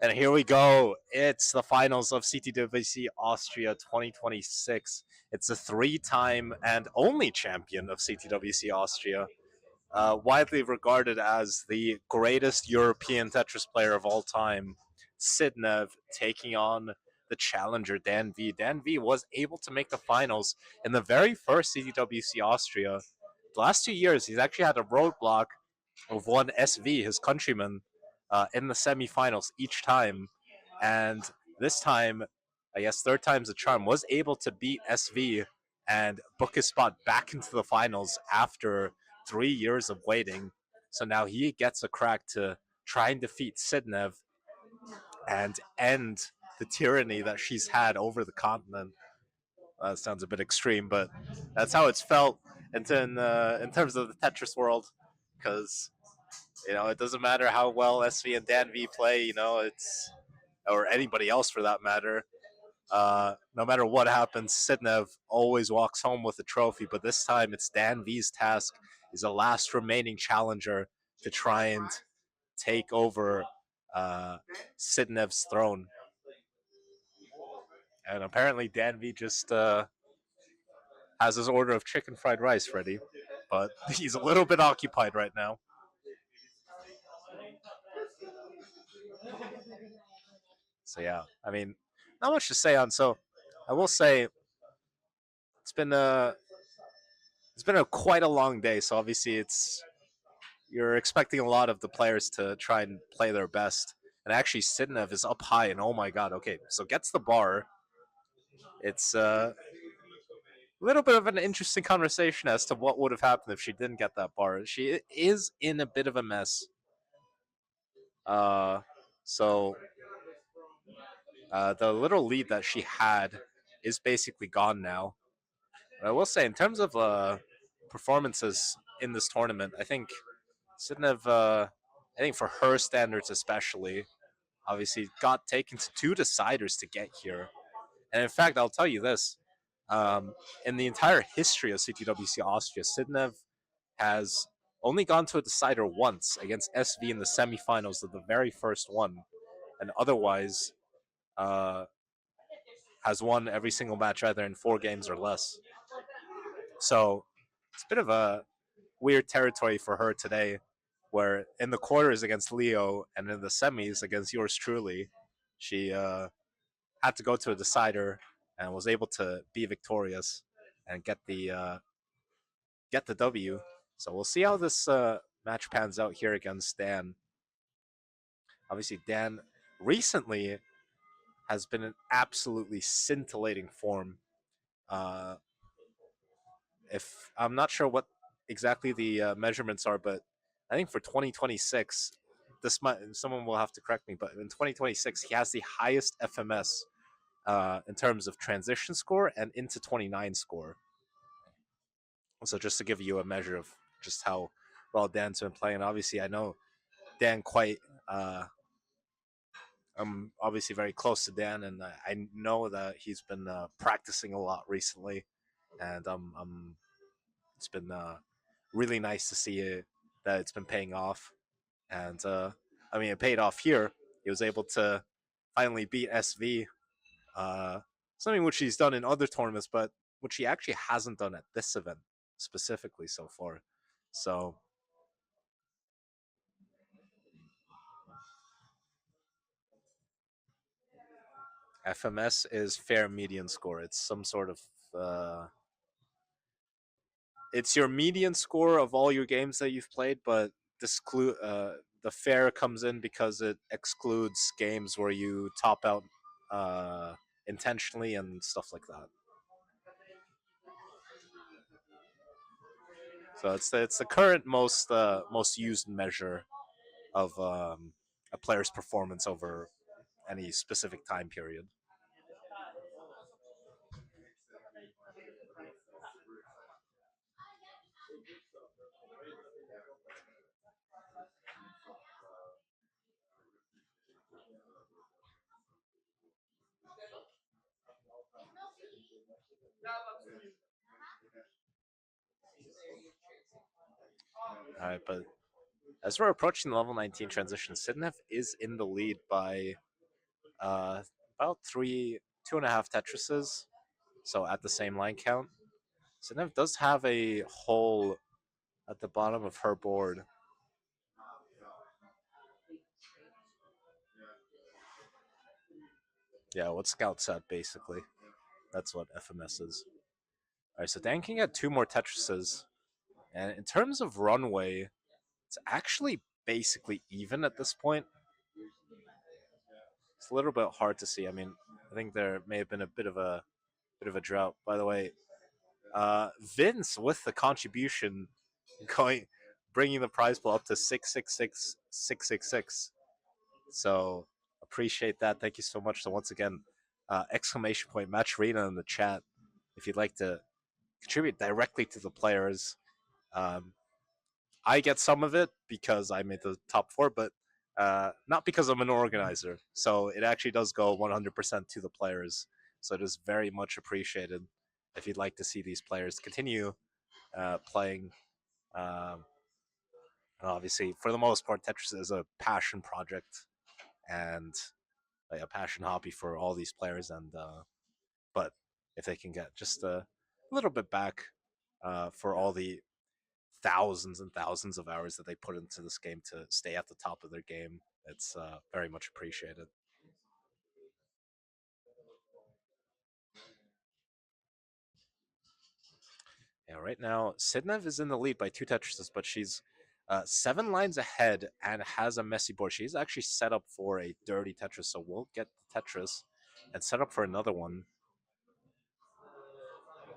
And here we go. It's the finals of CTWC Austria 2026. It's a three-time and only champion of CTWC Austria, widely regarded as the greatest European Tetris player of all time, Sidnev, taking on the challenger DanV. DanV was able to make the finals in the very first CTWC Austria. The last 2 years, he's actually had a roadblock of one SV, his countryman, in the semifinals each time. And this time, I guess third time's a charm, was able to beat SV and book his spot back into the finals after 3 years of waiting. So now he gets a crack to try and defeat Sidnev and end the tyranny that she's had over the continent. That sounds a bit extreme, but that's how it's felt in terms of the Tetris world. Because it doesn't matter how well SV and DanV play. It's or anybody else for that matter. No matter what happens, Sidnev always walks home with a trophy. But this time, it's DanV's task. He's the last remaining challenger to try and take over Sidnev's throne. And apparently, DanV just has his order of chicken fried rice ready, but he's a little bit occupied right now. So yeah, I mean, not much to say on. So I will say it's been a quite a long day. So obviously, you're expecting a lot of the players to try and play their best. And actually, Sidnev is up high, and oh my god, okay, so gets the bar. It's a little bit of an interesting conversation as to what would have happened if she didn't get that bar. She is in a bit of a mess. Uh, so the little lead that she had is basically gone now. But I will say, in terms of performances in this tournament, I think Sidnev, I think for her standards especially, obviously got taken to two deciders to get here. And in fact, I'll tell you this: in the entire history of CTWC Austria, Sidnev has only gone to a decider once against SV in the semifinals of the very first one, and otherwise uh, has won every single match either in 4 games or less. So it's a bit of a weird territory for her today, where in the quarters against Leo and in the semis against yours truly, she had to go to a decider and was able to be victorious and get the W. So we'll see how this match pans out here against Dan. Obviously, Dan recently has been in absolutely scintillating form. Uh, if I'm not sure what exactly the measurements are, but I think for 2026, this might someone will have to correct me, but in 2026 he has the highest FMS in terms of transition score and into 29 score. So just to give you a measure of just how well Dan's been playing. Obviously, I know Dan quite. I'm obviously very close to Dan, and I know that he's been practicing a lot recently, and it's been really nice to see that it's been paying off. And I mean, it paid off here. He was able to finally beat SV, something which he's done in other tournaments, but which he actually hasn't done at this event specifically so far. So FMS is fair median score. It's some sort of it's your median score of all your games that you've played, but the fair comes in because it excludes games where you top out uh, intentionally and stuff like that. So it's the current most used measure of a player's performance over any specific time period. All right, but as we're approaching the level 19 transition, Sidnev is in the lead by uh, about two and a half Tetrises. So at the same line count. Sidnev does have a hole at the bottom of her board. Yeah, what Scout said, basically. That's what FMS is. Alright, so Dan can get two more Tetrises. And in terms of runway, it's actually basically even at this point. It's a little bit hard to see. I mean, I think there may have been a bit of a drought. By the way, Vince with the contribution going bringing the prize pool up to 666,666. So appreciate that. Thank you so much. So once again, exclamation point match arena in the chat if you'd like to contribute directly to the players. Um, I get some of it because I made the top four, but not because I'm an organizer. So it actually does go 100% to the players. So it is very much appreciated if you'd like to see these players continue playing. Um, Obviously, for the most part, Tetris is a passion project and like a passion hobby for all these players. And but if they can get just a little bit back for all the thousands and thousands of hours that they put into this game to stay at the top of their game, it's very much appreciated. Yeah, right now Sidnev is in the lead by two Tetrises, but she's 7 lines ahead and has a messy board. She's actually set up for a dirty Tetris, so we'll get the Tetris and set up for another one.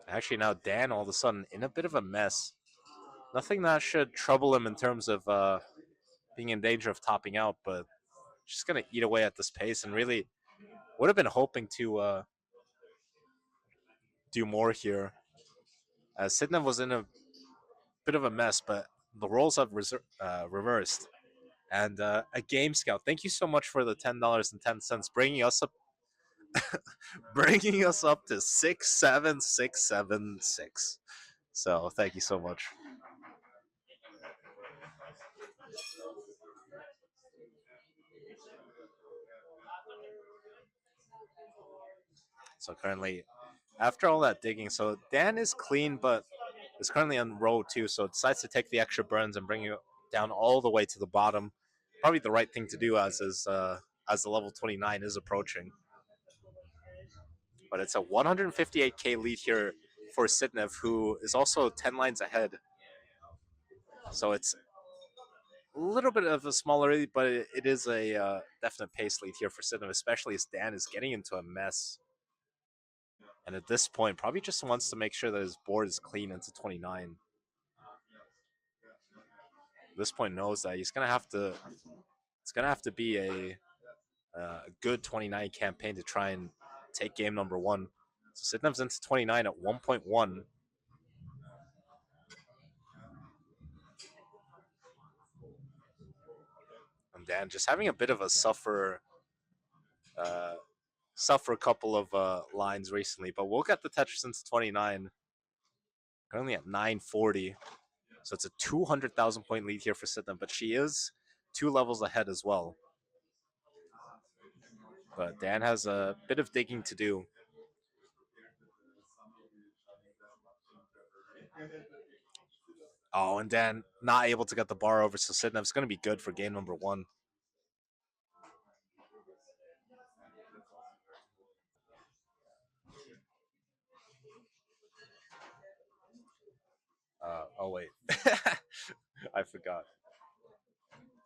Actually, now Dan all of a sudden in a bit of a mess. Nothing that should trouble him in terms of being in danger of topping out, but she's gonna eat away at this pace and really would have been hoping to do more here. Sidnev was in a bit of a mess, but the roles have reversed. And a Game Scout, thank you so much for the $10.10, bringing us up to 67676. So thank you so much. So currently, after all that digging, so Dan is clean, but is currently on row two. So decides to take the extra burns and bring it down all the way to the bottom. Probably the right thing to do as the level 29 is approaching. But it's a 158k lead here for Sidnev, who is also 10 lines ahead. So it's a little bit of a smaller lead, but it is a definite pace lead here for Sidnev, especially as Dan is getting into a mess. And at this point, probably just wants to make sure that his board is clean into 29. At this point, knows that he's gonna have to. It's gonna have to be a good 29 campaign to try and take game number one. So Sidnev's into 29 at 1.1. And Dan just having a bit of a uh, suffer a couple of lines recently, but we'll get the Tetris into 29. Currently at 940. So it's a 200,000 point lead here for Sidnev, but she is 2 levels ahead as well. But Dan has a bit of digging to do. Oh, and Dan not able to get the bar over, so Sidnev's going to be good for game number one. Oh, wait. I forgot.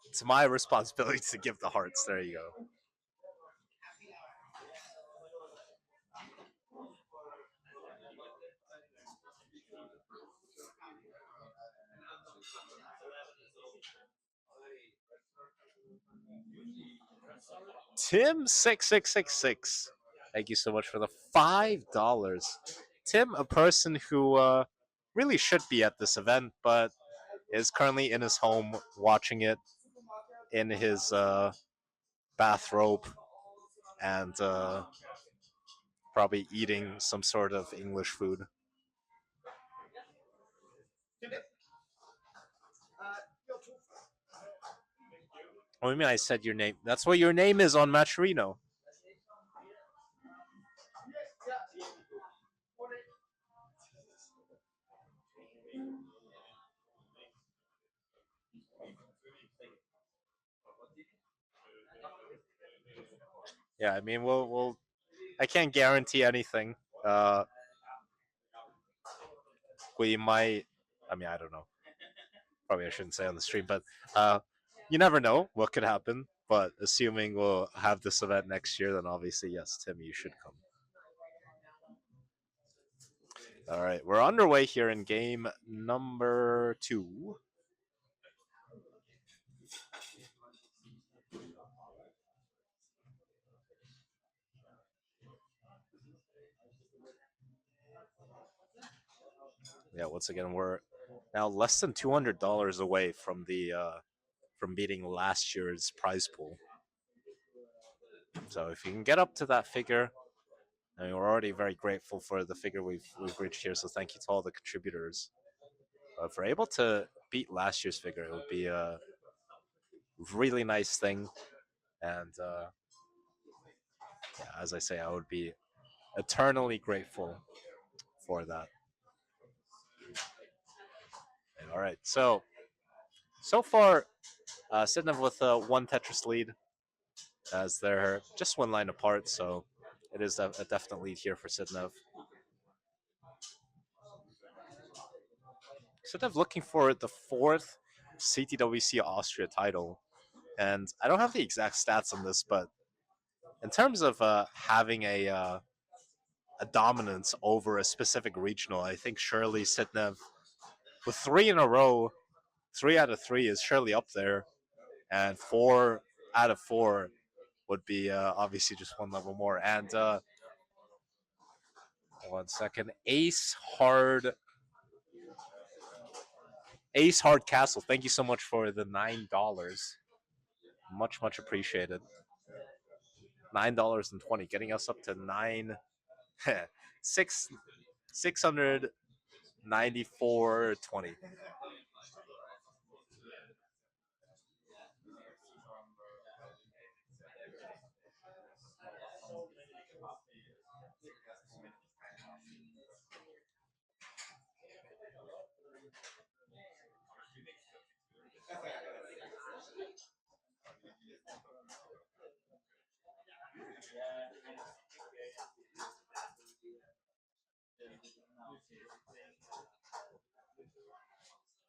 It's my responsibility to give the hearts. There you go. Tim6666. Thank you so much for the $5. Tim, a person who really should be at this event, but is currently in his home watching it in his bathrobe and probably eating some sort of English food. What do you mean I said your name? That's what your name is on Matcherino. Yeah, I mean, we'll. I can't guarantee anything. Uh, we might. I mean, I don't know. Probably I shouldn't say on the stream, but uh, you never know what could happen. But assuming we'll have this event next year, then obviously yes, Tim, you should come. All right, we're underway here in game number 2. Yeah, once again, we're now less than $200 away from beating last year's prize pool. So if you can get up to that figure, I mean, we're already very grateful for the figure we've reached here. So thank you to all the contributors. If we're able to beat last year's figure, it would be a really nice thing. And yeah, as I say, I would be eternally grateful for that. And, all right, so far, Sidnev with one Tetris lead, as they're just one line apart. So it is a definite lead here for Sidnev. Sidnev looking for the 4th CTWC Austria title, and I don't have the exact stats on this, but in terms of having a dominance over a specific regional, I think surely Sidnev with 3 in a row, 3 out of 3 is surely up there, and 4 out of 4 would be obviously just one level more. And 1 second, Ace Hard Castle. Thank you so much for the $9. Much appreciated. $9.20, getting us up to nine six 694.20.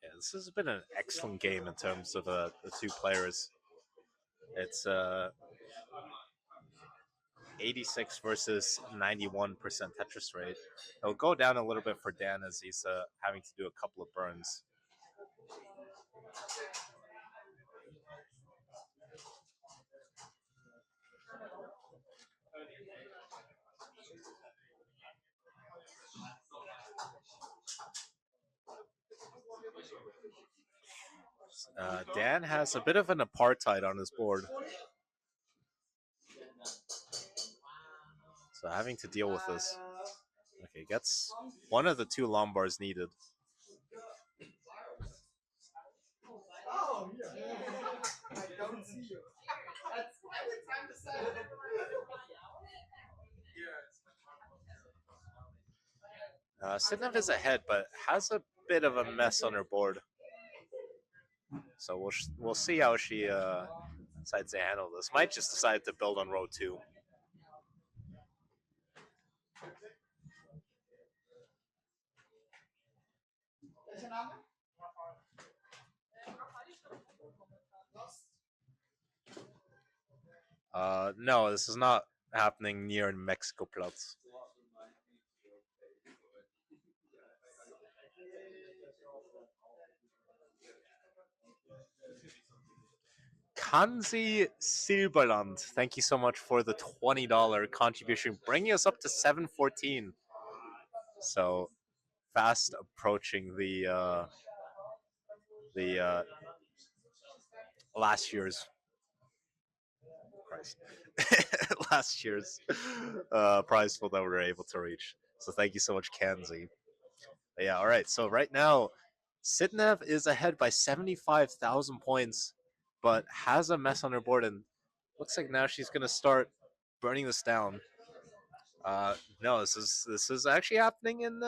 Yeah, this has been an excellent game in terms of the two players. It's 86 versus 91% Tetris rate. It'll go down a little bit for Dan as he's having to do a couple of burns. Dan has a bit of an apartheid on his board, so having to deal with this. Okay, gets one of the 2 Lombards needed. Sidnev is ahead, but has a bit of a mess on her board. So we'll see how she decides to handle this. Might just decide to build on row 2. No, this is not happening near Mexico Platz. Kanzi Silberland, thank you so much for the $20 contribution, bringing us up to 714. So fast approaching the last year's price, last year's prize pool that we were able to reach. So thank you so much, Kanzi. Yeah, all right. So right now, Sidnev is ahead by 75,000 points, but has a mess on her board, and looks like now she's gonna start burning this down. No, this is actually happening in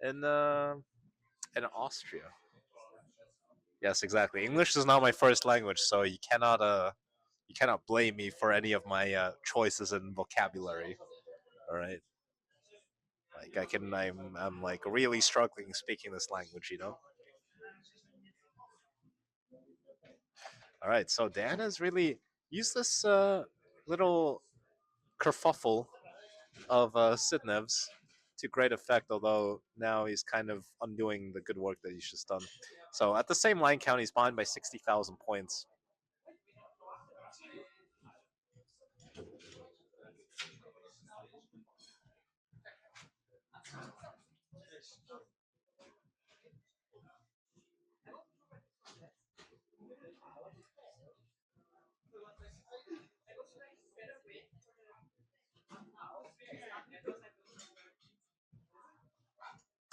in Austria. Yes, exactly. English is not my first language, so you cannot you cannot blame me for any of my choices in vocabulary. All right, like I'm like really struggling speaking this language, you know. All right, so Dan has really used this little kerfuffle of Sidnev's to great effect, although now he's kind of undoing the good work that he's just done. So at the same line count, he's behind by 60,000 points.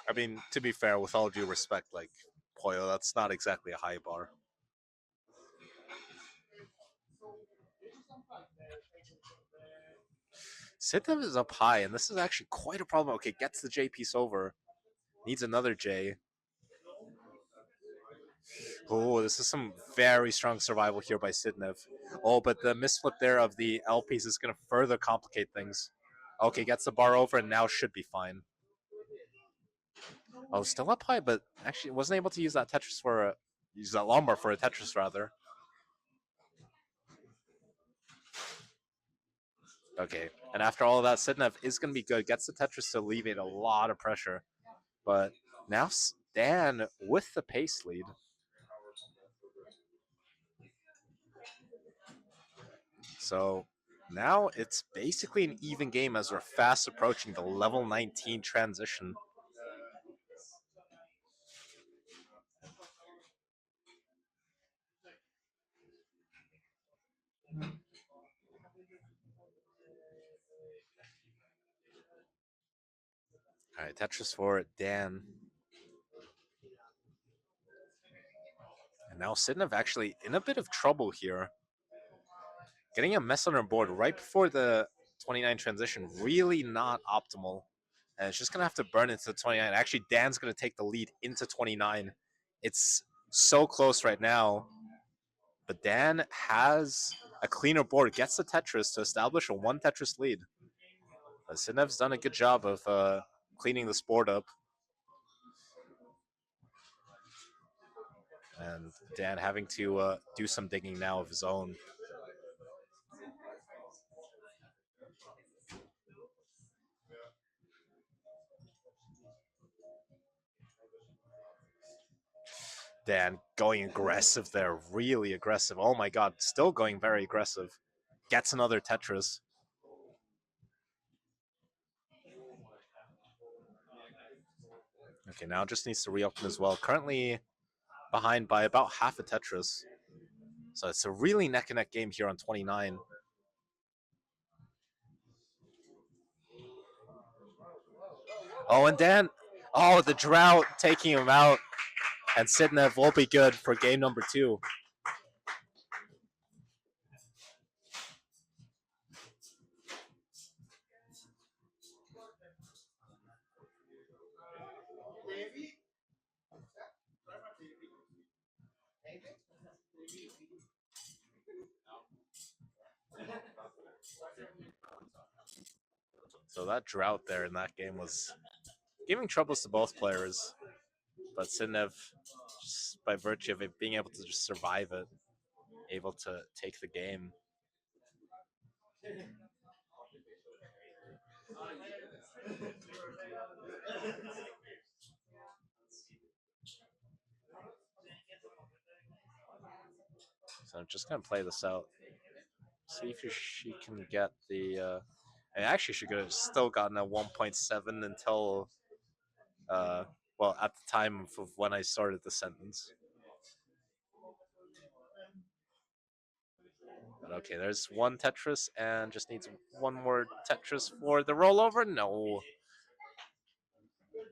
I mean, to be fair, with all due respect, like Poyo, that's not exactly a high bar. Sidnev is up high, and this is actually quite a problem. Okay, gets the J piece over, needs another J. Oh, this is some very strong survival here by Sidnev. Oh, but the misflip there of the L piece is going to further complicate things. Okay, gets the bar over and now should be fine. Oh, still up high, but actually wasn't able to use that Tetris for a use that lumbar for a Tetris rather. Okay, and after all of that, Sidnev is going to be good. Gets the Tetris to alleviate a lot of pressure, but now Stan with the pace lead. So now it's basically an even game as we're fast approaching the level 19 transition. All right, Tetris for Dan. And now Sidnev actually in a bit of trouble here. Getting a mess on her board right before the 29 transition, really not optimal. And it's just going to have to burn into 29. Actually, Dan's going to take the lead into 29. It's so close right now. But Dan has a cleaner board, gets the Tetris to establish a one Tetris lead. Sidnev's done a good job of cleaning this board up. And Dan having to do some digging now of his own. Dan going aggressive there, really aggressive. Oh my god, still going very aggressive. Gets another Tetris. Okay, now just needs to reopen as well. Currently behind by about half a Tetris. So it's a really neck and neck game here on 29. Oh, and Dan, oh, the drought taking him out. And Sidnev will be good for game number 2. So that drought there in that game was giving troubles to both players. But Sidnev, just by virtue of it being able to just survive it, able to take the game. So I'm just gonna play this out. See if she can get the. And actually, she could have still gotten a 1.7 until, well, at the time of when I started the sentence. But okay, there's one Tetris and just needs one more Tetris for the rollover. No,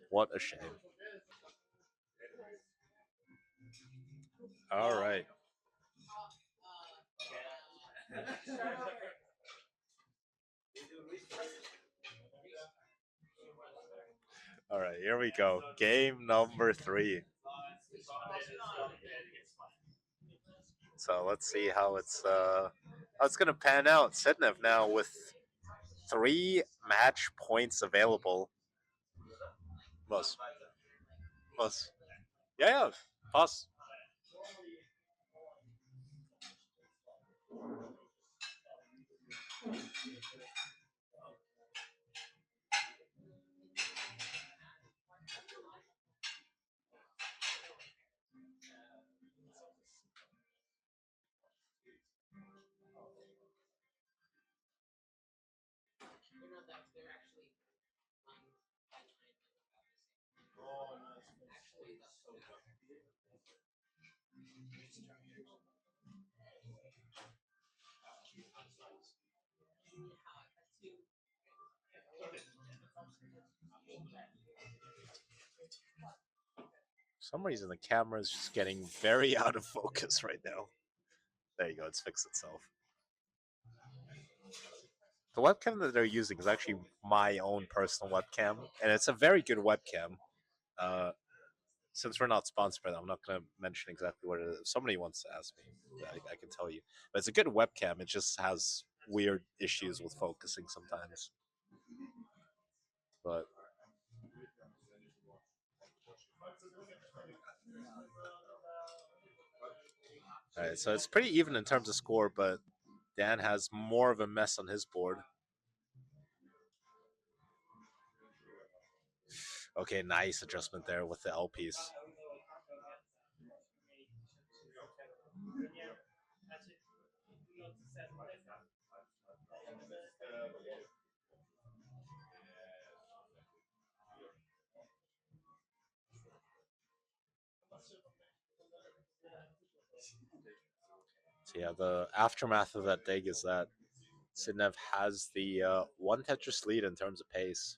what a shame. All right. All right, here we go. Game number 3. So let's see how it's How it's gonna pan out. Sidnev now with 3 match points available. Most. Most. Yeah, yeah. Pause. For some reason, the camera is just getting very out of focus right now. There you go. It's fixed itself. The webcam that they're using is actually my own personal webcam, and it's a very good webcam. Uh, since we're not sponsored by them, I'm not going to mention exactly what it is. If somebody wants to ask me, I can tell you. But it's a good webcam. It just has weird issues with focusing sometimes. But all right, so it's pretty even in terms of score, but Dan has more of a mess on his board. Okay, nice adjustment there with the L piece. So yeah, the aftermath of that dig is that Sidnev has the one Tetris lead in terms of pace.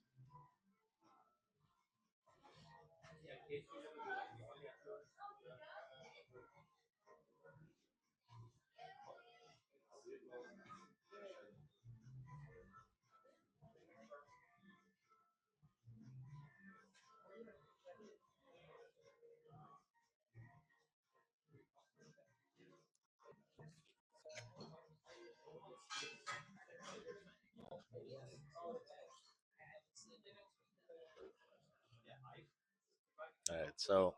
All right, so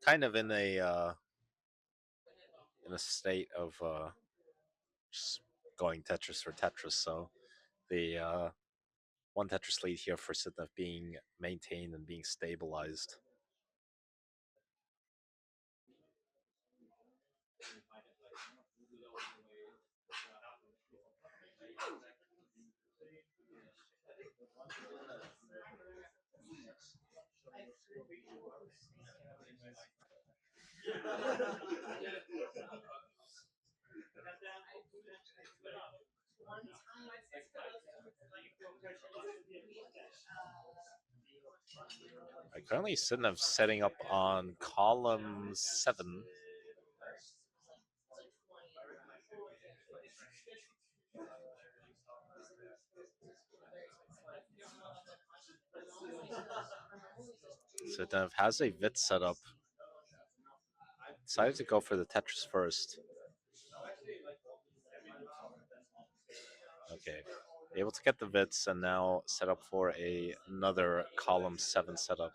kind of in a state of just going Tetris for Tetris. So the one Tetris lead here for Sidnev being maintained and being stabilized. Currently, Sidnev setting up on column 7. Sidnev has a Vit set up. Decided to go for the Tetris first. Okay. Able to get the Vits and now set up for another column 7 setup.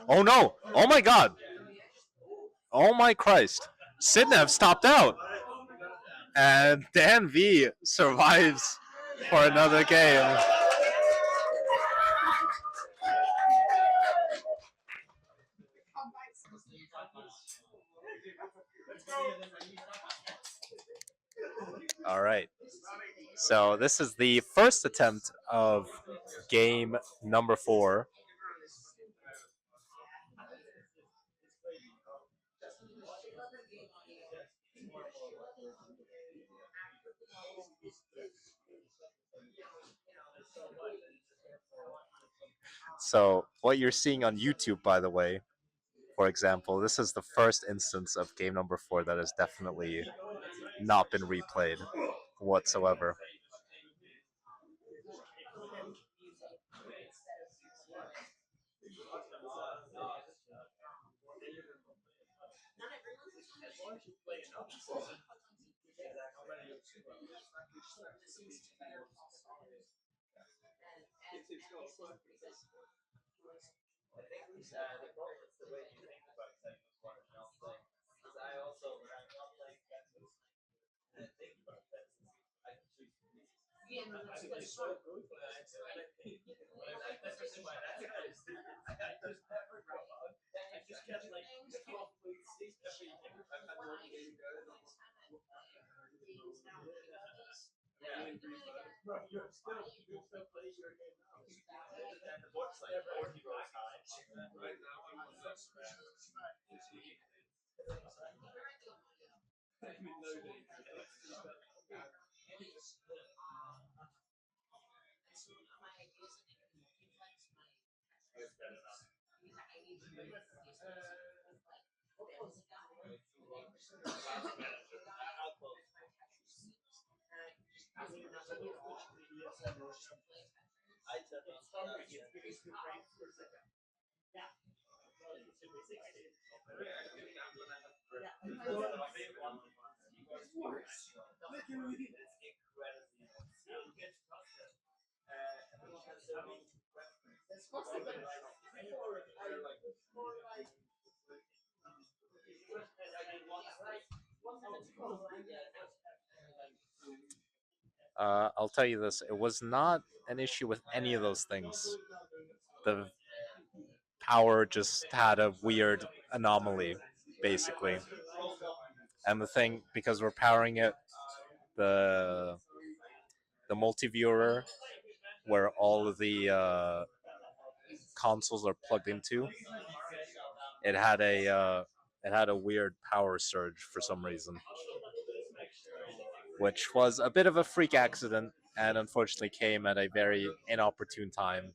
Oh no! Oh my god! Oh my Christ! Sidnev stopped out! And DanV survives for another game. All right. So this is the first attempt of game number 4. So what you're seeing on YouTube, by the way, For example, this is the first instance of game number 4 that has definitely not been replayed whatsoever. I'll tell you this: it was not an issue with any of those things. The power just had a weird anomaly, basically. And the thing, because we're powering it, the the multi-viewer where all of the consoles are plugged into, it had a weird power surge for some reason, which was a bit of a freak accident and unfortunately came at a very inopportune time.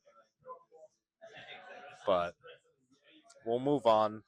But we'll move on.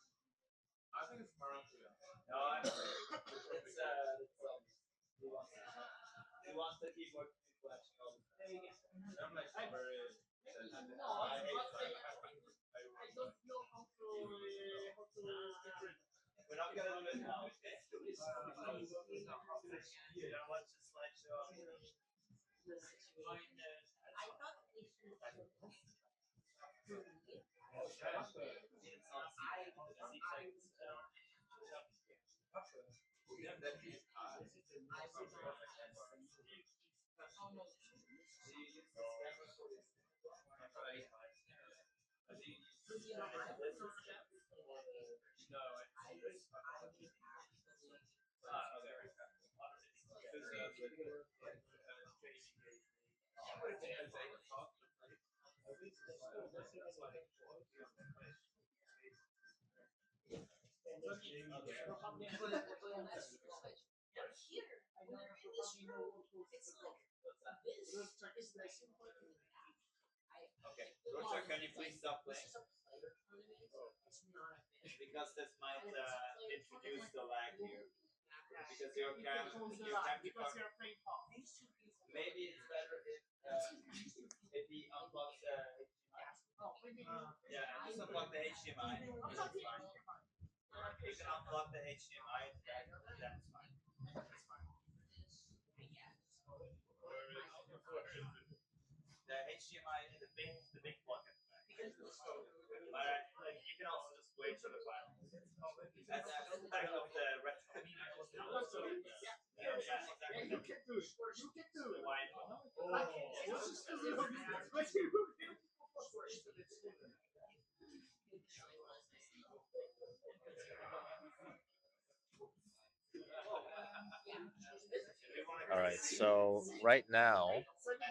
All right, so right now,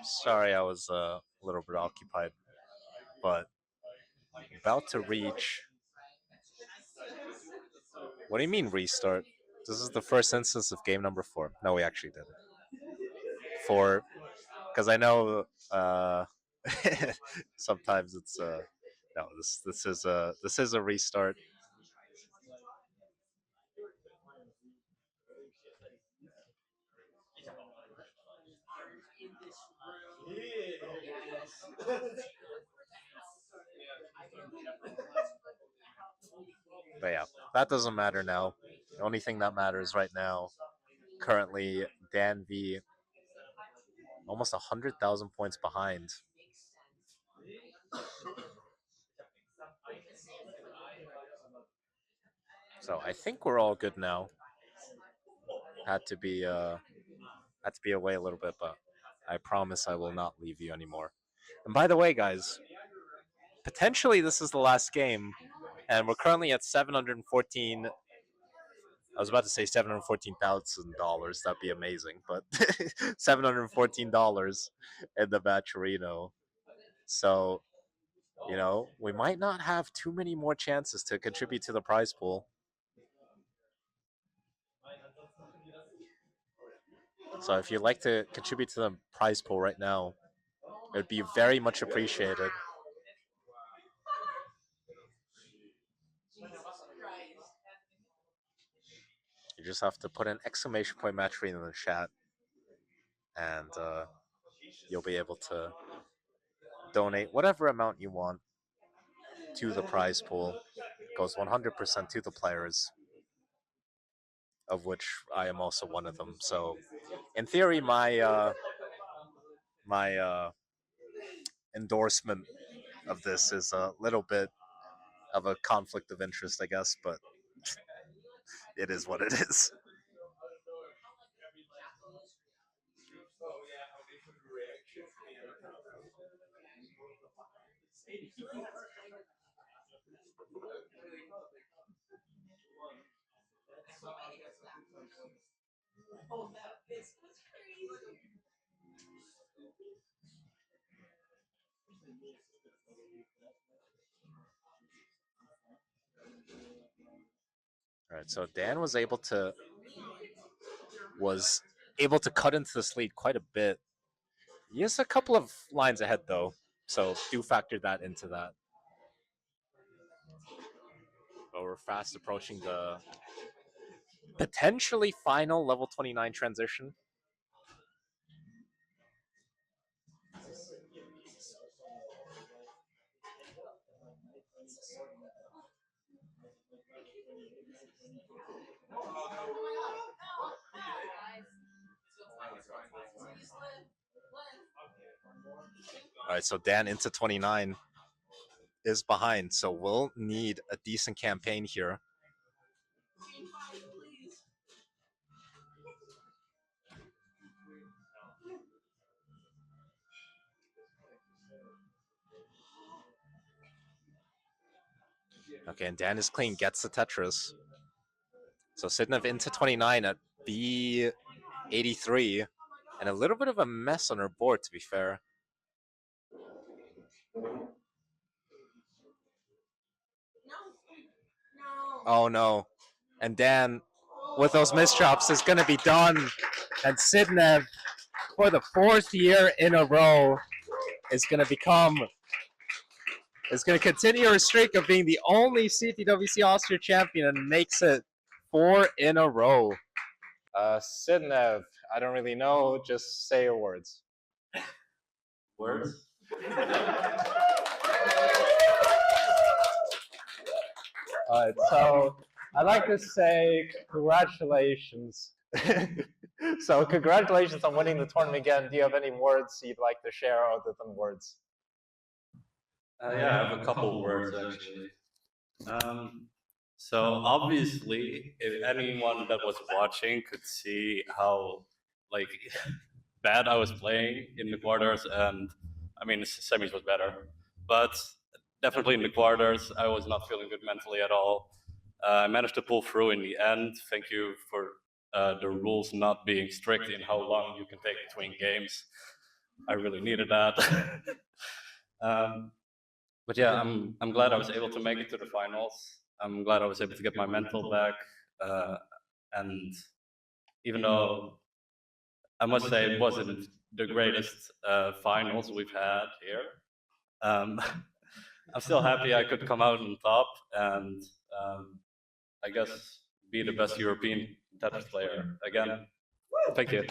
sorry I was a little bit occupied, but about to reach. What do you mean restart? This is the first instance of game number 4. No, we actually didn't. 4, because I know sometimes it's no. This is a restart. But yeah, that doesn't matter now. The only thing that matters right now, currently, DanV almost 100,000 points behind. So I think we're all good now. Had to be away a little bit, but I promise I will not leave you anymore. And by the way, guys, potentially this is the last game, and we're currently at 714. I was about to say $714,000. That'd be amazing, but $714 in the Matcherino. So, we might not have too many more chances to contribute to the prize pool. So if you'd like to contribute to the prize pool right now, it would be very much appreciated. You just have to put an exclamation point match in the chat, and you'll be able to donate whatever amount you want to the prize pool. It goes 100% to the players, of which I am also one of them. So, in theory, my endorsement of this is a little bit of a conflict of interest, I guess, but it is what it is. All right, so Dan was able to cut into this lead quite a bit. He is a couple of lines ahead though, so do factor that into that. But we're fast approaching the potentially final level 29 transition. All right, so Dan into 29 is behind, so we'll need a decent campaign here. Okay, and Dan is clean, gets the Tetris. So Sidnev into 29 at B83, and a little bit of a mess on her board, to be fair. Oh no. And Dan, with those misdrops, is going to be done. And Sidnev, for the 4th year in a row, is going to continue her streak of being the only CTWC Austria champion and makes it 4 in a row. Sidnev, I don't really know, just say your words. Words? Alright, so I'd like to say congratulations. So congratulations on winning the tournament again. Do you have any words you'd like to share other than words? Yeah, I have a couple words actually. So obviously, if anyone that was watching could see how bad I was playing in the quarters, and I mean the semis was better, but definitely in the quarters I was not feeling good mentally at all. I managed to pull through in the end. Thank you for the rules not being strict in how long you can take between games. I really needed that. But yeah, I'm glad I was able to make it to the finals. I'm glad I was able to get my mental back. And even though I must say it wasn't the greatest finals we've had here, I'm still happy I could come out on top and I guess be the best European Tetris player again. Thank you.